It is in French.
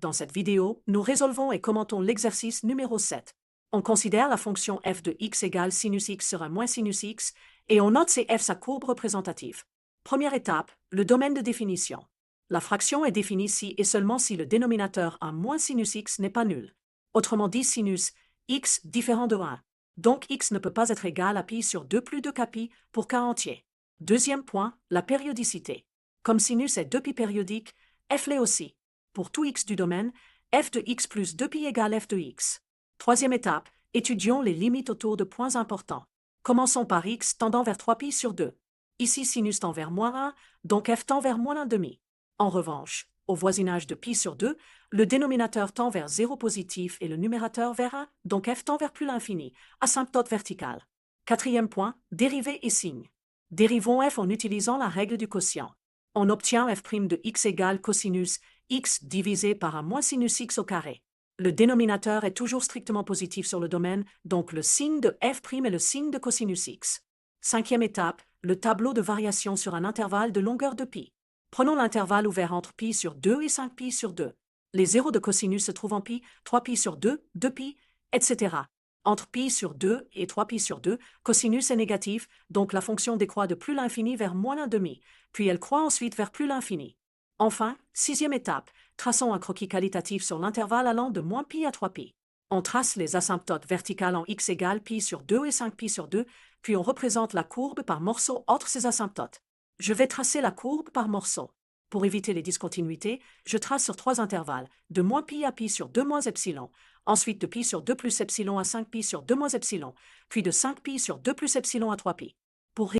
Dans cette vidéo, nous résolvons et commentons l'exercice numéro 7. On considère la fonction f de x égale sinus x sur 1 moins sinus x et on note c'est f sa courbe représentative. Première étape, le domaine de définition. La fraction est définie si et seulement si le dénominateur 1 moins sinus x n'est pas nul. Autrement dit, sinus x différent de 1. Donc x ne peut pas être égal à pi sur 2 plus 2 k pi pour k entier. Deuxième point, la périodicité. Comme sinus est 2 pi périodique, f l'est aussi. Pour tout x du domaine, f de x plus 2pi égale f de x. Troisième étape, étudions les limites autour de points importants. Commençons par x tendant vers 3pi sur 2. Ici, sinus tend vers moins 1, donc f tend vers moins 1,5. En revanche, au voisinage de pi sur 2, le dénominateur tend vers 0 positif et le numérateur vers 1, donc f tend vers plus l'infini, asymptote verticale. Quatrième point, dérivée et signe. Dérivons f en utilisant la règle du quotient. On obtient f' de x égale cosinus x divisé par 1 moins sinus x au carré. Le dénominateur est toujours strictement positif sur le domaine, donc le signe de f' est le signe de cosinus x. Cinquième étape, le tableau de variation sur un intervalle de longueur de pi. Prenons l'intervalle ouvert entre pi sur 2 et 5pi sur 2. Les zéros de cosinus se trouvent en pi, 3pi sur 2, 2pi, etc. Entre pi sur 2 et 3pi sur 2, cosinus est négatif, donc la fonction décroît de plus l'infini vers moins 1,5, puis elle croît ensuite vers plus l'infini. Enfin, sixième étape, traçons un croquis qualitatif sur l'intervalle allant de moins pi à 3pi. On trace les asymptotes verticales en x égale pi sur 2 et 5pi sur 2, puis on représente la courbe par morceau entre ces asymptotes. Je vais tracer la courbe par morceau. Pour éviter les discontinuités, je trace sur 3 intervalles, de moins pi à pi sur 2 moins epsilon, ensuite de pi sur 2 plus epsilon à 5pi sur 2 moins epsilon, puis de 5pi sur 2 plus epsilon à 3pi.